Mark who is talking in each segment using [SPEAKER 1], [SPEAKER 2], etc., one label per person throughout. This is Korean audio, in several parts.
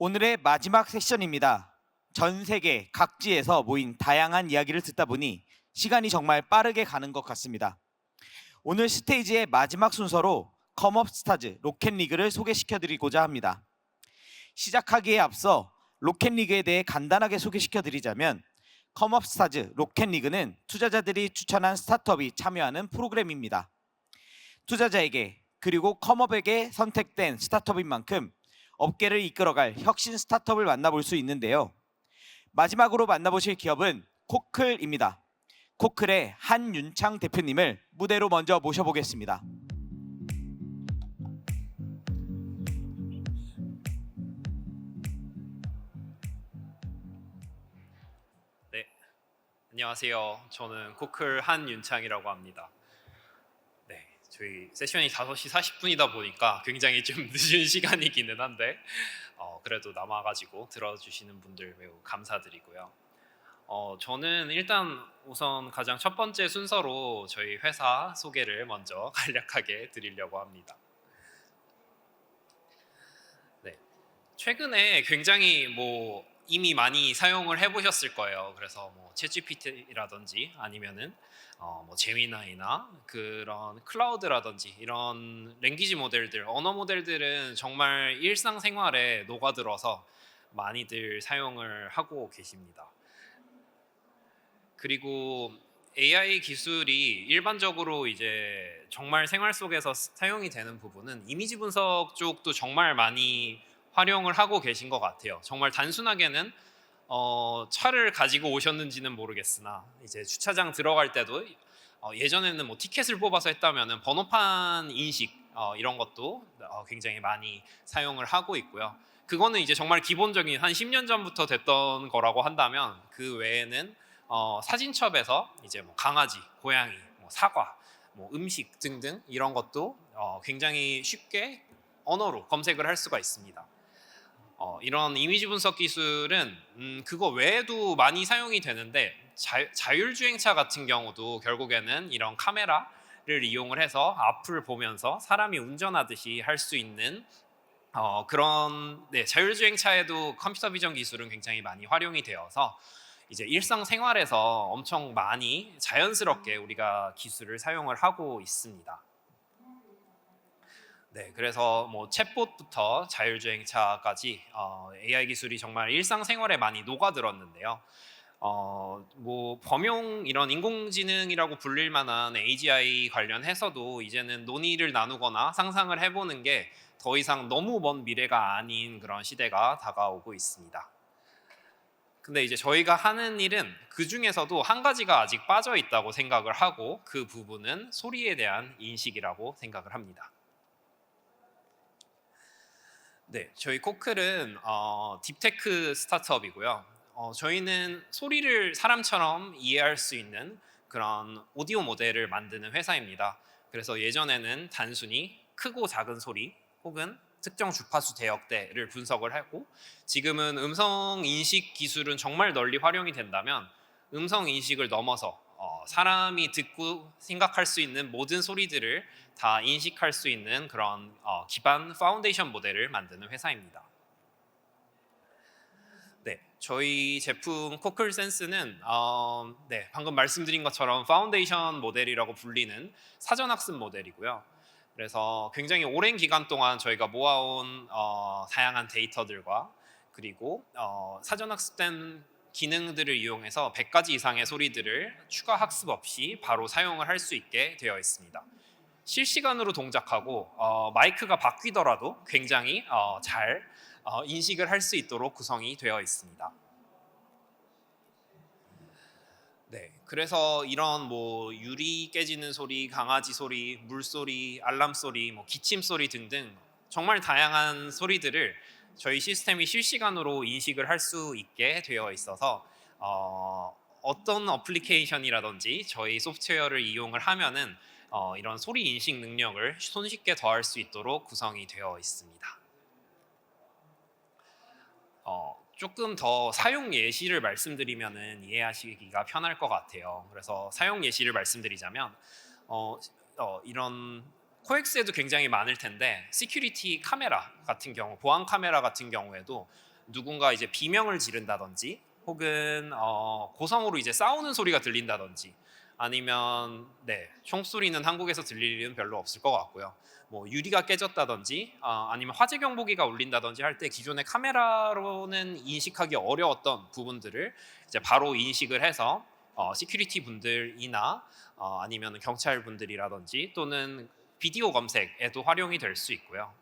[SPEAKER 1] 오늘의 마지막 세션입니다. 전 세계 각지에서 모인 다양한 이야기를 듣다 보니 시간이 정말 빠르게 가는 것 같습니다. 오늘 스테이지의 마지막 순서로 컴업 스타즈 로켓리그를 소개시켜드리고자 합니다. 시작하기에 앞서 로켓리그에 대해 간단하게 소개시켜드리자면 컴업 스타즈 로켓리그는 투자자들이 추천한 스타트업이 참여하는 프로그램입니다. 투자자에게 그리고 컴업에게 선택된 스타트업인 만큼 업계를 이끌어갈 혁신 스타트업을 만나볼 수 있는데요. 마지막으로 만나보실 기업은 코클입니다. 코클의 한윤창 대표님을 무대로 먼저 모셔보겠습니다.
[SPEAKER 2] 네, 안녕하세요. 저는 코클 한윤창이라고 합니다. 네, 저희 세션이 5시 40분이다 보니까 굉장히 좀 늦은 시간이기는 한데 그래도 남아가지고 들어주시는 분들 매우 감사드리고요. 저는 일단 우선 가장 첫 번째 순서로 저희 회사 소개를 먼저 간략하게 드리려고 합니다. 네, 최근에 굉장히 이미 많이 사용을 해보셨을 거예요. 그래서 챗GPT라든지 아니면은 제미나이나 그런 클라우드라든지 이런 랭귀지 모델들, 언어 모델들은 정말 일상생활에 녹아들어서 많이들 사용을 하고 계십니다. 그리고 AI 기술이 일반적으로 이제 정말 생활 속에서 사용이 되는 부분은 이미지 분석 쪽도 정말 많이 활용을 하고 계신 것 같아요. 정말 단순하게는 차를 가지고 오셨는지는 모르겠으나 이제 주차장 들어갈 때도 예전에는 티켓을 뽑아서 했다면은 번호판 인식 이런 것도 굉장히 많이 사용을 하고 있고요. 그거는 이제 정말 기본적인 한 10년 전부터 됐던 거라고 한다면 그 외에는 사진첩에서 이제 강아지, 고양이, 사과, 음식 등등 이런 것도 굉장히 쉽게 언어로 검색을 할 수가 있습니다. 이런 이미지 분석 기술은 그거 외에도 많이 사용이 되는데 자율주행차 같은 경우도 결국에는 이런 카메라를 이용을 해서 앞을 보면서 사람이 운전하듯이 할 수 있는 그런 자율주행차에도 컴퓨터 비전 기술은 굉장히 많이 활용이 되어서 이제 일상생활에서 엄청 많이 자연스럽게 우리가 기술을 사용을 하고 있습니다. 네, 그래서 챗봇부터 자율주행차까지 AI 기술이 정말 일상생활에 많이 녹아들었는데요. 범용 이런 인공지능이라고 불릴 만한 AGI 관련해서도 이제는 논의를 나누거나 상상을 해보는 게 더 이상 너무 먼 미래가 아닌 그런 시대가 다가오고 있습니다. 근데 이제 저희가 하는 일은 그 중에서도 한 가지가 아직 빠져 있다고 생각을 하고 그 부분은 소리에 대한 인식이라고 생각을 합니다. 네, 저희 코클은 딥테크 스타트업이고요. 저희는 소리를 사람처럼 이해할 수 있는 그런 오디오 모델을 만드는 회사입니다. 그래서 예전에는 단순히 크고 작은 소리 혹은 특정 주파수 대역대를 분석을 하고 지금은 음성 인식 기술은 정말 널리 활용이 된다면 음성 인식을 넘어서 사람이 듣고 생각할 수 있는 모든 소리들을 다 인식할 수 있는 그런 기반 파운데이션 모델을 만드는 회사입니다. 네, 저희 제품 코클 센스는 방금 말씀드린 것처럼 파운데이션 모델이라고 불리는 사전 학습 모델이고요. 그래서 굉장히 오랜 기간 동안 저희가 모아온 다양한 데이터들과 그리고 사전 학습된 기능들을 이용해서 100가지 이상의 소리들을 추가 학습 없이 바로 사용을 할 수 있게 되어 있습니다. 실시간으로 동작하고 마이크가 바뀌더라도 굉장히 잘 인식을 할 수 있도록 구성이 되어 있습니다. 네, 그래서 이런 유리 깨지는 소리, 강아지 소리, 물소리, 알람 소리, 기침 소리 등등 정말 다양한 소리들을 저희 시스템이 실시간으로 인식을 할 수 있게 되어 있어서 어떤 어플리케이션이라든지 저희 소프트웨어를 이용을 하면은 이런 소리 인식 능력을 손쉽게 더할 수 있도록 구성이 되어 있습니다. 조금 더 사용 예시를 말씀드리면은 이해하시기가 편할 것 같아요. 그래서 사용 예시를 말씀드리자면 이런 코엑스에도 굉장히 많을 텐데 시큐리티 카메라 같은 경우, 보안 카메라 같은 경우에도 누군가 이제 비명을 지른다든지 혹은 고성으로 이제 싸우는 소리가 들린다든지 아니면 총소리는 한국에서 들릴 일은 별로 없을 것 같고요. 뭐 유리가 깨졌다든지 아니면 화재 경보기가 울린다든지 할 때 기존의 카메라로는 인식하기 어려웠던 부분들을 이제 바로 인식을 해서 시큐리티 분들이나 아니면 경찰 분들이라든지 또는 비디오 검색에도 활용이 될 수 있고요.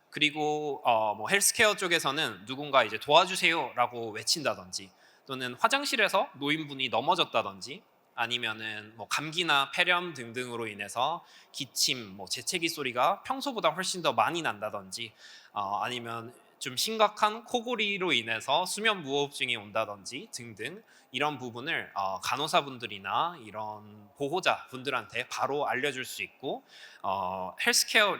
[SPEAKER 2] 그리고 뭐 헬스케어 쪽에서는 누군가 이제 도와주세요라고 외친다든지 또는 화장실에서 노인분이 넘어졌다든지 아니면은 뭐 감기나 폐렴 등등으로 인해서 기침, 뭐 재채기 소리가 평소보다 훨씬 더 많이 난다든지 아니면 좀 심각한 코골이로 인해서 수면 무호흡증이 온다든지 등등 이런 부분을 간호사분들이나 이런 보호자 분들한테 바로 알려줄 수 있고 헬스케어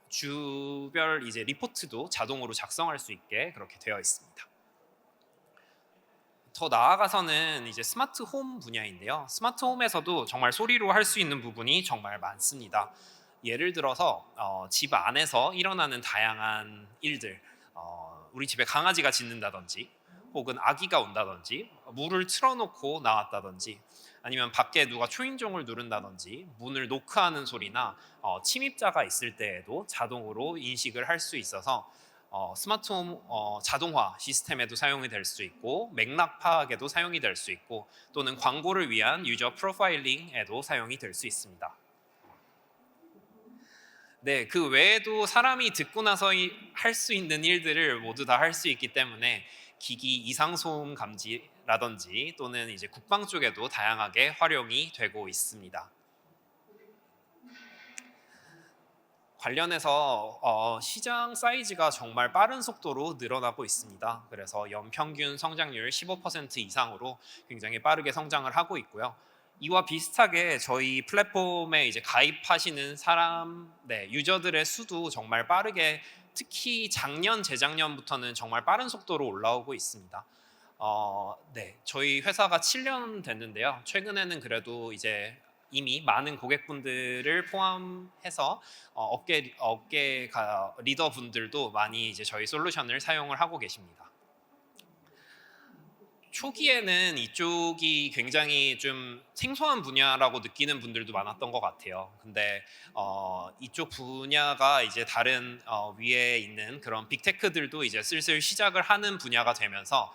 [SPEAKER 2] 주별 이제 리포트도 자동으로 작성할 수 있게 그렇게 되어 있습니다. 더 나아가서는 이제 스마트 홈 분야인데요. 스마트 홈에서도 정말 소리로 할 수 있는 부분이 정말 많습니다. 예를 들어서 집 안에서 일어나는 다양한 일들, 우리 집에 강아지가 짖는다든지 혹은 아기가 온다든지 물을 틀어놓고 나왔다든지 아니면 밖에 누가 초인종을 누른다든지 문을 노크하는 소리나 침입자가 있을 때에도 자동으로 인식을 할 수 있어서 스마트홈 자동화 시스템에도 사용이 될 수 있고 맥락 파악에도 사용이 될 수 있고 또는 광고를 위한 유저 프로파일링에도 사용이 될 수 있습니다. 네, 그 외에도 사람이 듣고 나서 할 수 있는 일들을 모두 다 할 수 있기 때문에 기기 이상 소음 감지라든지 또는 이제 국방 쪽에도 다양하게 활용이 되고 있습니다. 관련해서 시장 사이즈가 정말 빠른 속도로 늘어나고 있습니다. 그래서 연평균 성장률 15% 이상으로 굉장히 빠르게 성장을 하고 있고요. 이와 비슷하게 저희 플랫폼에 이제 가입하시는 사람, 유저들의 수도 정말 빠르게 특히 작년, 재작년부터는 정말 빠른 속도로 올라오고 있습니다. 저희 회사가 7년 됐는데요. 최근에는 그래도 이제 이미 많은 고객분들을 포함해서 업계 리더분들도 많이 이제 저희 솔루션을 사용을 하고 계십니다. 초기에는 이쪽이 굉장히 좀 생소한 분야라고 느끼는 분들도 많았던 것 같아요. 근데 이쪽 분야가 이제 다른 위에 있는 그런 빅테크들도 이제 슬슬 시작을 하는 분야가 되면서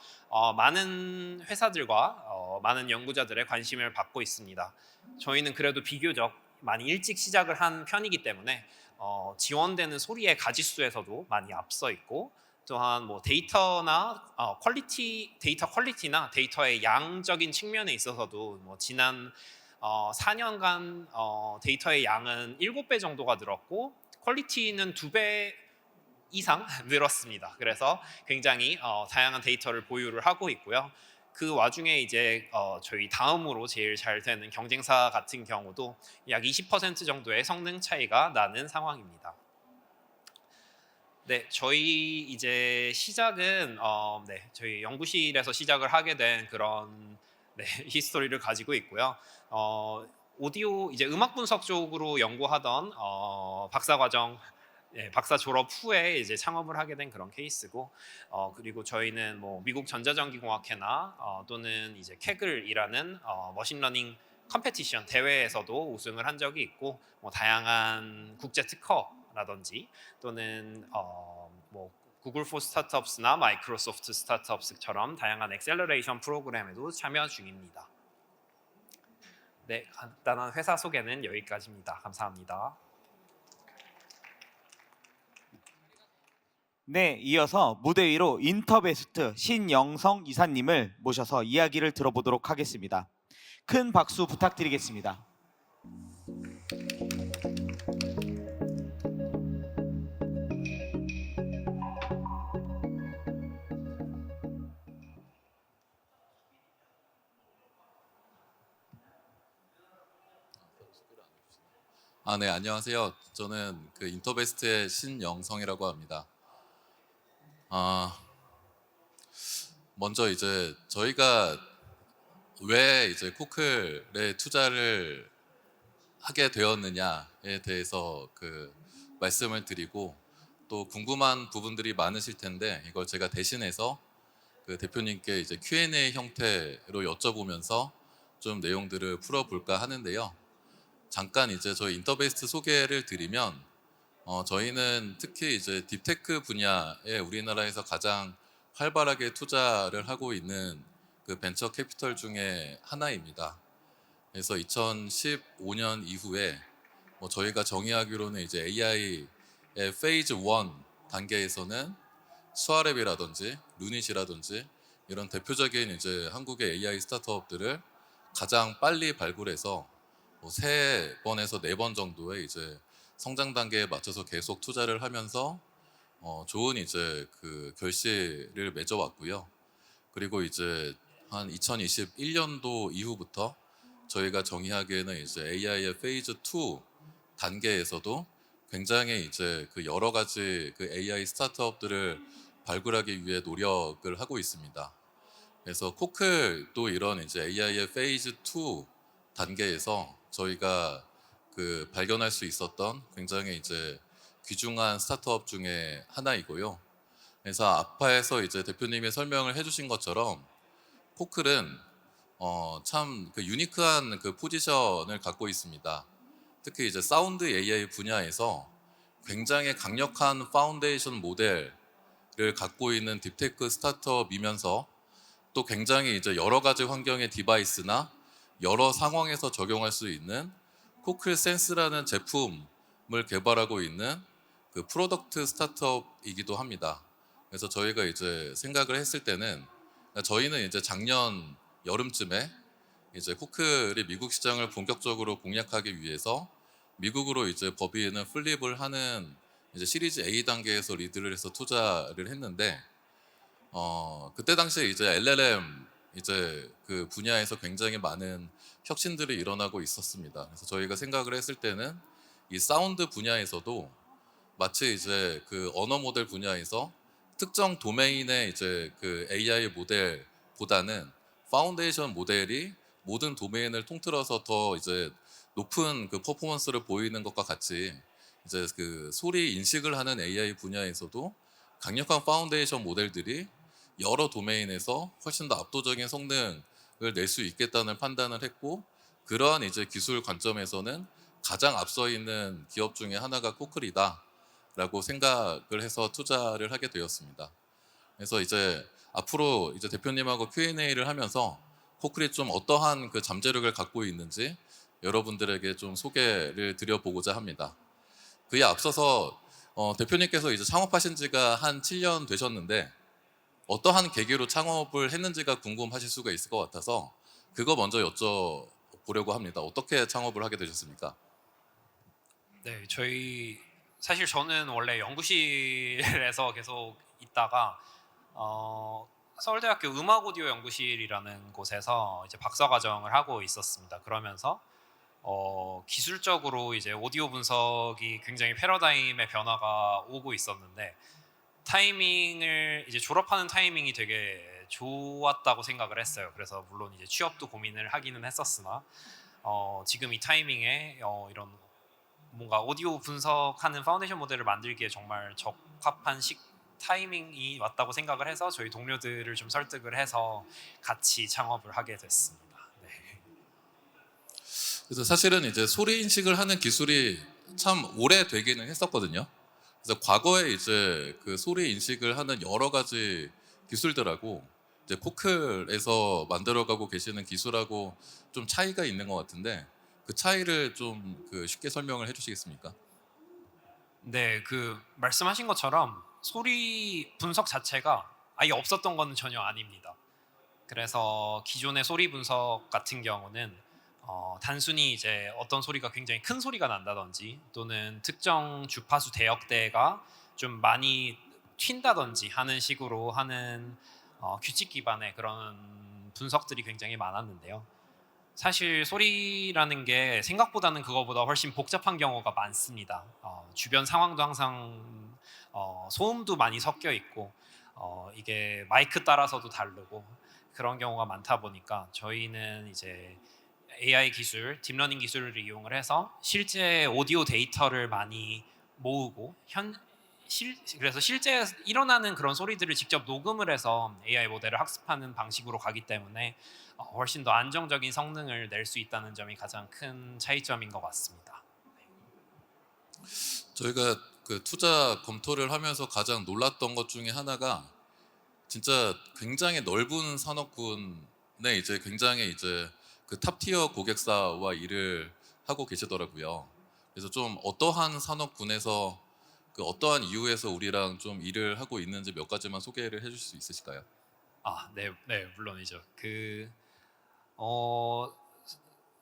[SPEAKER 2] 많은 회사들과 많은 연구자들의 관심을 받고 있습니다. 저희는 그래도 비교적 많이 일찍 시작을 한 편이기 때문에 지원되는 소리의 가지수에서도 많이 앞서 있고 또한 뭐 데이터나 데이터 퀄리티나 데이터의 양적인 측면에 있어서도 뭐 지난 4년간 데이터의 양은 7배 정도가 늘었고 퀄리티는 2배 이상 늘었습니다. 그래서 굉장히 다양한 데이터를 보유를 하고 있고요. 그 와중에 이제 저희 다음으로 제일 잘 되는 경쟁사 같은 경우도 약 20% 정도의 성능 차이가 나는 상황입니다. 네, 저희 이제 시작은 저희 연구실에서 시작을 하게 된 그런 히스토리를 가지고 있고요. 오디오 이제 음악 분석 쪽으로 연구하던 박사 과정 박사 졸업 후에 이제 창업을 하게 된 그런 케이스고 그리고 저희는 뭐 미국 전자전기공학회나 또는 이제 케글이라는 머신러닝 컴페티션 대회에서도 우승을 한 적이 있고 뭐 다양한 국제 특허라든지 또는 뭐 구글 포 스타트업스나 마이크로소프트 스타트업스처럼 다양한 엑셀러레이션 프로그램에도 참여 중입니다. 네, 간단한 회사 소개는 여기까지입니다. 감사합니다.
[SPEAKER 1] 네, 이어서 무대 위로 인터베스트 신영성 이사님을 모셔서 이야기를 들어보도록 하겠습니다. 큰 박수 부탁드리겠습니다.
[SPEAKER 3] 네, 안녕하세요. 저는 그 인터베스트의 신영성이라고 합니다. 먼저 이제 저희가 왜 이제 코클에 투자를 하게 되었느냐에 대해서 그 말씀을 드리고 또 궁금한 부분들이 많으실 텐데 이걸 제가 대신해서 그 대표님께 이제 Q&A 형태로 여쭤보면서 좀 내용들을 풀어볼까 하는데요. 잠깐 이제 저희 인터베이스트 소개를 드리면 저희는 특히 이제 딥테크 분야에 우리나라에서 가장 활발하게 투자를 하고 있는 그 벤처 캐피털 중에 하나입니다. 그래서 2015년 이후에 저희가 정의하기로는 이제 AI의 페이즈 1 단계에서는 수아랩이라든지 루닛이라든지 이런 대표적인 이제 한국의 AI 스타트업들을 가장 빨리 발굴해서 3번에서 4번 정도의 이제 성장 단계에 맞춰서 계속 투자를 하면서 좋은 이제 그 결실을 맺어왔고요. 그리고 이제 한 2021년도 이후부터 저희가 정의하기에는 이제 AI의 페이즈 2 단계에서도 굉장히 이제 그 여러 가지 그 AI 스타트업들을 발굴하기 위해 노력을 하고 있습니다. 그래서 코클도 이런 이제 AI의 페이즈 2 단계에서 저희가 그 발견할 수 있었던 굉장히 이제 귀중한 스타트업 중에 하나이고요. 그래서 아파에서 이제 대표님이 설명을 해주신 것처럼 코클은 참 그 유니크한 그 포지션을 갖고 있습니다. 특히 이제 사운드 AI 분야에서 굉장히 강력한 파운데이션 모델을 갖고 있는 딥테크 스타트업이면서 또 굉장히 이제 여러 가지 환경의 디바이스나 여러 상황에서 적용할 수 있는 코클 센스라는 제품을 개발하고 있는 그 프로덕트 스타트업이기도 합니다. 그래서 저희가 이제 생각을 했을 때는 저희는 이제 작년 여름쯤에 이제 코클이 미국 시장을 본격적으로 공략하기 위해서 미국으로 이제 법인을 플립을 하는 이제 시리즈 A 단계에서 리드를 해서 투자를 했는데 그때 당시에 이제 LLM 이제 그 분야에서 굉장히 많은 혁신들이 일어나고 있었습니다. 그래서 저희가 생각을 했을 때는 이 사운드 분야에서도 마치 이제 그 언어 모델 분야에서 특정 도메인의 이제 그 AI 모델보다는 파운데이션 모델이 모든 도메인을 통틀어서 더 이제 높은 그 퍼포먼스를 보이는 것과 같이 이제 그 소리 인식을 하는 AI 분야에서도 강력한 파운데이션 모델들이 여러 도메인에서 훨씬 더 압도적인 성능을 낼 수 있겠다는 판단을 했고, 그러한 이제 기술 관점에서는 가장 앞서 있는 기업 중에 하나가 코클이다라고 생각을 해서 투자를 하게 되었습니다. 그래서 이제 앞으로 이제 대표님하고 Q&A를 하면서 코클이 좀 어떠한 그 잠재력을 갖고 있는지 여러분들에게 좀 소개를 드려보고자 합니다. 그에 앞서서 대표님께서 이제 창업하신 지가 한 7년 되셨는데 어떠한 계기로 창업을 했는지가 궁금하실 수가 있을 것 같아서 그거 먼저 여쭤보려고 합니다. 어떻게 창업을 하게 되셨습니까?
[SPEAKER 2] 네, 사실 저는 원래 연구실에서 계속 있다가 서울대학교 음악 오디오 연구실이라는 곳에서 이제 박사과정을 하고 있었습니다. 그러면서 기술적으로 이제 오디오 분석이 굉장히 패러다임의 변화가 오고 있었는데 타이밍을 이제 졸업하는 타이밍이 되게 좋았다고 생각을 했어요. 그래서 물론 이제 취업도 고민을 하기는 했었으나 지금 이 타이밍에 이런 뭔가 오디오 분석하는 파운데이션 모델을 만들기에 정말 적합한 타이밍이 왔다고 생각을 해서 저희 동료들을 좀 설득을 해서 같이 창업을 하게 됐습니다. 네.
[SPEAKER 3] 그래서 사실은 이제 소리 인식을 하는 기술이 참 오래되기는 했었거든요. 그래서 과거에 이제 그 소리 인식을 하는 여러 가지 기술들하고 이제 코클에서 만들어가고 계시는 기술하고 좀 차이가 있는 것 같은데 그 차이를 좀 그 쉽게 설명을 해주시겠습니까?
[SPEAKER 2] 네, 그 말씀하신 것처럼 소리 분석 자체가 아예 없었던 건 전혀 아닙니다. 그래서 기존의 소리 분석 같은 경우는 단순히 이제 어떤 소리가 굉장히 큰 소리가 난다든지 또는 특정 주파수 대역대가 좀 많이 튄다든지 하는 식으로 하는 규칙 기반의 그런 분석들이 굉장히 많았는데요. 사실 소리라는 게 생각보다는 그거보다 훨씬 복잡한 경우가 많습니다. 주변 상황도 항상 소음도 많이 섞여 있고 이게 마이크 따라서도 다르고 그런 경우가 많다 보니까 저희는 이제 AI 기술, 딥러닝 기술을 이용을 해서 실제 오디오 데이터를 많이 모으고 그래서 실제 일어나는 그런 소리들을 직접 녹음을 해서 AI 모델을 학습하는 방식으로 가기 때문에 훨씬 더 안정적인 성능을 낼 수 있다는 점이 가장 큰 차이점인 것 같습니다.
[SPEAKER 3] 저희가 그 투자 검토를 하면서 가장 놀랐던 것 중에 하나가 진짜 굉장히 넓은 산업군에 이제 굉장히 이제 그 탑티어 고객사와 일을 하고 계시더라고요. 그래서 좀 어떠한 산업군에서 그 어떠한 이유에서 우리랑 좀 일을 하고 있는지 몇 가지만 소개를 해주실 수 있으실까요?
[SPEAKER 2] 네, 물론이죠. 어,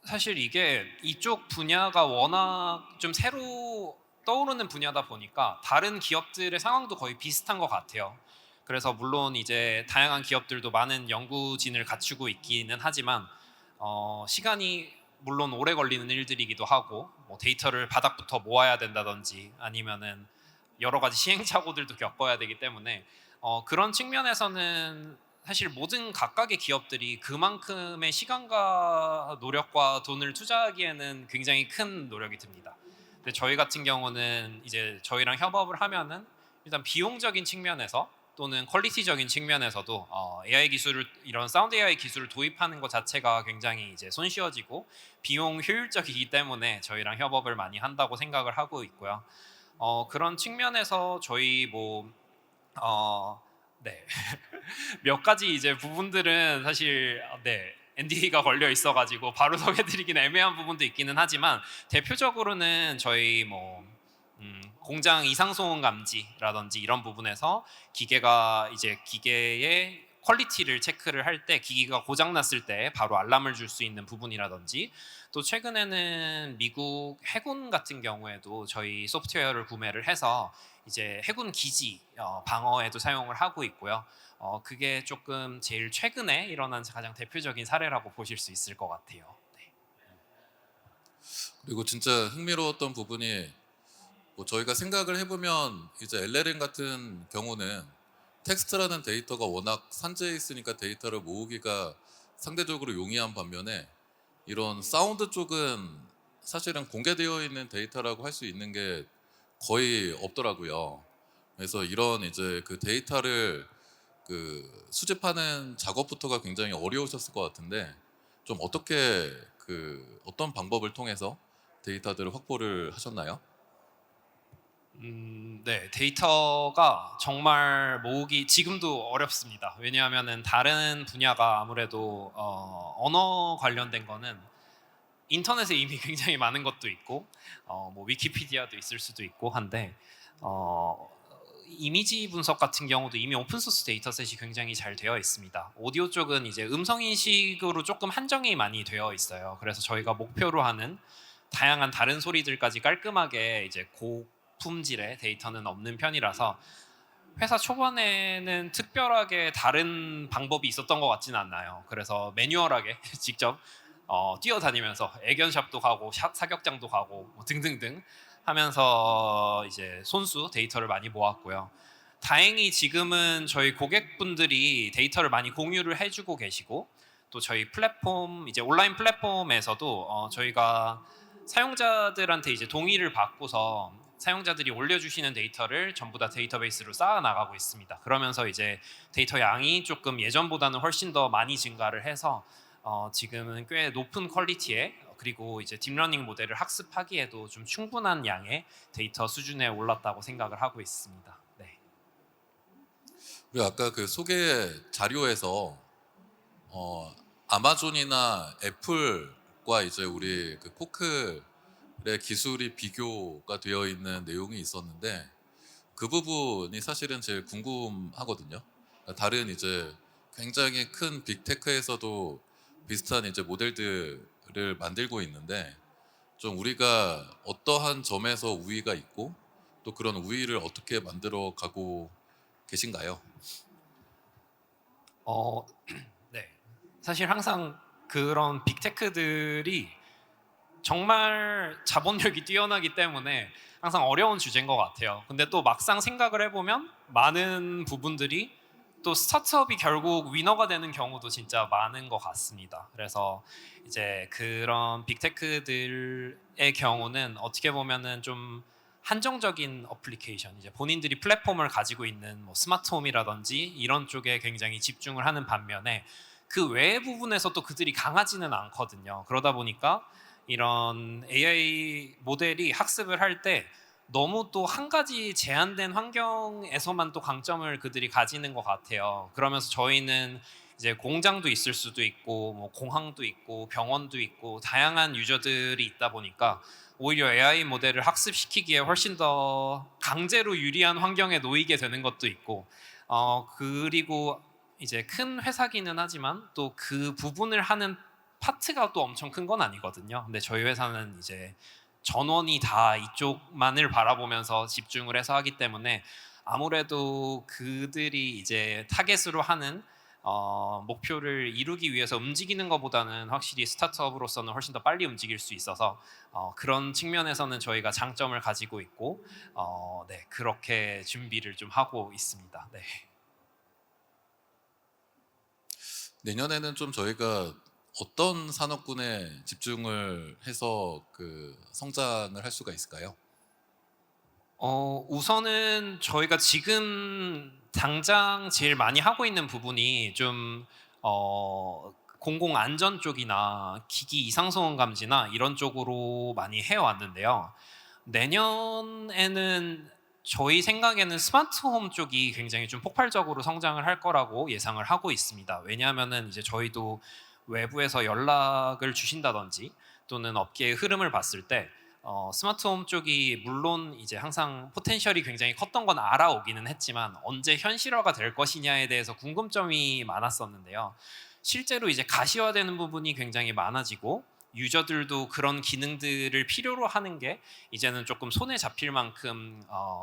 [SPEAKER 2] 사실 이게 이쪽 분야가 워낙 좀 새로 떠오르는 분야다 보니까 다른 기업들의 상황도 거의 비슷한 것 같아요. 그래서 물론 이제 다양한 기업들도 많은 연구진을 갖추고 있기는 하지만 시간이 물론 오래 걸리는 일들이기도 하고 뭐 데이터를 바닥부터 모아야 된다든지 아니면은 여러 가지 시행착오들도 겪어야 되기 때문에 그런 측면에서는 사실 모든 각각의 기업들이 그만큼의 시간과 노력과 돈을 투자하기에는 굉장히 큰 노력이 듭니다. 근데 저희 같은 경우는 이제 저희랑 협업을 하면은 일단 비용적인 측면에서 또는 퀄리티적인 측면에서도 AI 기술을 이런 사운드 AI 기술을 도입하는 것 자체가 굉장히 이제 손쉬워지고 비용 효율적이기 때문에 저희랑 협업을 많이 한다고 생각을 하고 있고요. 그런 측면에서 저희 네. 몇 가지 이제 부분들은 사실 네. NDA가 걸려 있어가지고 바로 소개드리기는 애매한 부분도 있기는 하지만 대표적으로는 저희 공장 이상소음 감지라든지 이런 부분에서 기계가 이제 기계의 퀄리티를 체크를 할 때 기기가 고장 났을 때 바로 알람을 줄 수 있는 부분이라든지 또 최근에는 미국 해군 같은 경우에도 저희 소프트웨어를 구매를 해서 이제 해군 기지 방어에도 사용을 하고 있고요. 그게 조금 제일 최근에 일어난 가장 대표적인 사례라고 보실 수 있을 것 같아요. 네.
[SPEAKER 3] 그리고 진짜 흥미로웠던 부분이 뭐 저희가 생각을 해보면 이제 LLM 같은 경우는 텍스트라는 데이터가 워낙 산재해 있으니까 데이터를 모으기가 상대적으로 용이한 반면에 이런 사운드 쪽은 사실은 공개되어 있는 데이터라고 할 수 있는 게 거의 없더라고요. 그래서 이런 이제 그 데이터를 그 수집하는 작업부터가 굉장히 어려우셨을 것 같은데 좀 어떻게 그 어떤 방법을 통해서 데이터들을 확보를 하셨나요?
[SPEAKER 2] 네, 데이터가 정말 모으기 지금도 어렵습니다. 왜냐하면은 다른 분야가 아무래도 언어 관련된 거는 인터넷에 이미 굉장히 많은 것도 있고 뭐 위키피디아도 있을 수도 있고 한데 어, 이미지 분석 같은 경우도 이미 오픈 소스 데이터셋이 굉장히 잘 되어 있습니다. 오디오 쪽은 이제 음성 인식으로 조금 한정이 많이 되어 있어요. 그래서 저희가 목표로 하는 다양한 다른 소리들까지 깔끔하게 이제 고품질의 데이터는 없는 편이라서 회사 초반에는 특별하게 다른 방법이 있었던 것 같지는 않나요. 그래서 매뉴얼하게 직접 뛰어다니면서 애견샵도 가고 사격장도 가고 뭐 등등등 하면서 이제 손수 데이터를 많이 모았고요. 다행히 지금은 저희 고객분들이 데이터를 많이 공유를 해주고 계시고 또 저희 플랫폼 이제 온라인 플랫폼에서도 저희가 사용자들한테 이제 동의를 받고서 사용자들이 올려주시는 데이터를 전부 다 데이터베이스로 쌓아 나가고 있습니다. 그러면서 이제 데이터 양이 조금 예전보다는 훨씬 더 많이 증가를 해서 지금은 꽤 높은 퀄리티의 그리고 이제 딥러닝 모델을 학습하기에도 좀 충분한 양의 데이터 수준에 올랐다고 생각을 하고 있습니다. 네.
[SPEAKER 3] 그리고 아까 그 소개 자료에서 아마존이나 애플과 이제 우리 그 코클의 기술이 비교가 되어 있는 내용이 있었는데 그 부분이 사실은 제일 궁금하거든요. 다른 이제 굉장히 큰 빅테크에서도 비슷한 이제 모델들을 만들고 있는데 좀 우리가 어떠한 점에서 우위가 있고 또 그런 우위를 어떻게 만들어 가고 계신가요?
[SPEAKER 2] 어, 네. 사실 항상 그런 빅테크들이 정말 자본력이 뛰어나기 때문에 항상 어려운 주제인 것 같아요. 근데 또 막상 생각을 해보면 많은 부분들이 또 스타트업이 결국 위너가 되는 경우도 진짜 많은 것 같습니다. 그래서 이제 그런 빅테크들의 경우는 어떻게 보면은 좀 한정적인 어플리케이션, 이제 본인들이 플랫폼을 가지고 있는 뭐 스마트홈이라든지 이런 쪽에 굉장히 집중을 하는 반면에 그 외의 부분에서 또 그들이 강하지는 않거든요. 그러다 보니까 이런 AI 모델이 학습을 할 때 너무 또 한 가지 제한된 환경에서만 또 강점을 그들이 가지는 것 같아요. 그러면서 저희는 이제 공장도 있을 수도 있고 뭐 공항도 있고 병원도 있고 다양한 유저들이 있다 보니까 오히려 AI 모델을 학습시키기에 훨씬 더 강제로 유리한 환경에 놓이게 되는 것도 있고 그리고 이제 큰 회사기는 하지만 또 그 부분을 하는 파트가 또 엄청 큰 건 아니거든요. 근데 저희 회사는 이제 전원이 다 이쪽만을 바라보면서 집중을 해서 하기 때문에 아무래도 그들이 이제 타겟으로 하는 목표를 이루기 위해서 움직이는 것보다는 확실히 스타트업으로서는 훨씬 더 빨리 움직일 수 있어서 그런 측면에서는 저희가 장점을 가지고 있고 네, 그렇게 준비를 좀 하고 있습니다. 네.
[SPEAKER 3] 내년에는 좀 저희가 어떤 산업군에 집중을 해서 그 성장을 할 수가 있을까요?
[SPEAKER 2] 우선은 저희가 지금 당장 제일 많이 하고 있는 부분이 좀 공공 안전 쪽이나 기기 이상소음 감지나 이런 쪽으로 많이 해왔는데요. 내년에는 저희 생각에는 스마트홈 쪽이 굉장히 좀 폭발적으로 성장을 할 거라고 예상을 하고 있습니다. 왜냐하면은 이제 저희도 외부에서 연락을 주신다든지 또는 업계의 흐름을 봤을 때 스마트홈 쪽이 물론 이제 항상 포텐셜이 굉장히 컸던 건 알아오기는 했지만 언제 현실화가 될 것이냐에 대해서 궁금점이 많았었는데요. 실제로 이제 가시화되는 부분이 굉장히 많아지고 유저들도 그런 기능들을 필요로 하는 게 이제는 조금 손에 잡힐 만큼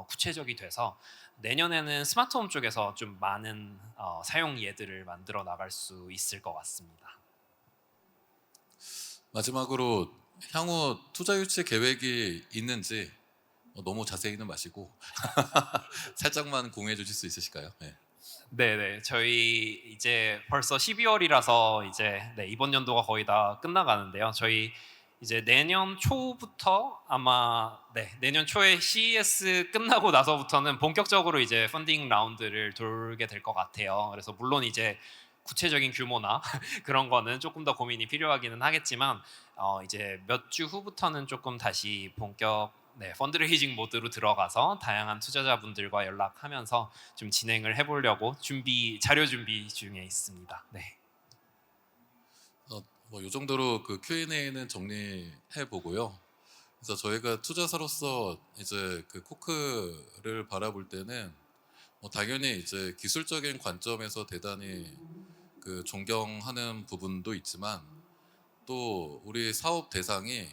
[SPEAKER 2] 구체적이 돼서 내년에는 스마트홈 쪽에서 좀 많은 사용 예들을 만들어 나갈 수 있을 것 같습니다.
[SPEAKER 3] 마지막으로 향후 투자 유치 계획이 있는지 너무 자세히는 마시고 살짝만 공유해 주실 수 있으실까요? 네.
[SPEAKER 2] 네네, 저희 이제 벌써 12월이라서 이제 네, 이번 연도가 거의 다 끝나가는데요. 저희 이제 내년 초부터 아마 네, 내년 초에 CES 끝나고 나서부터는 본격적으로 이제 펀딩 라운드를 돌게 될 것 같아요. 그래서 물론 이제 구체적인 규모나 그런 거는 조금 더 고민이 필요하기는 하겠지만 이제 몇 주 후부터는 조금 다시 본격 네, 펀드레이징 모드로 들어가서 다양한 투자자분들과 연락하면서 좀 진행을 해보려고 자료 준비 중에 있습니다. 네.
[SPEAKER 3] 뭐이 정도로 그 Q&A는 정리해 보고요. 그래서 저희가 투자사로서 이제 그 코크를 바라볼 때는 당연히 이제 기술적인 관점에서 대단히 그 존경하는 부분도 있지만 또 우리 사업 대상이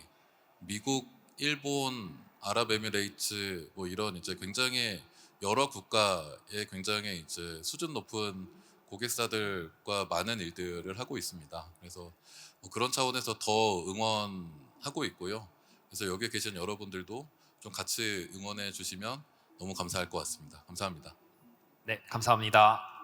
[SPEAKER 3] 미국, 일본, 아랍에미레이트 뭐 이런 이제 굉장히 여러 국가의 굉장히 이제 수준 높은 고객사들과 많은 일들을 하고 있습니다. 그래서 그런 차원에서 더 응원하고 있고요. 그래서 여기 계신 여러분들도 좀 같이 응원해 주시면 너무 감사할 것 같습니다. 감사합니다.
[SPEAKER 2] 네, 감사합니다.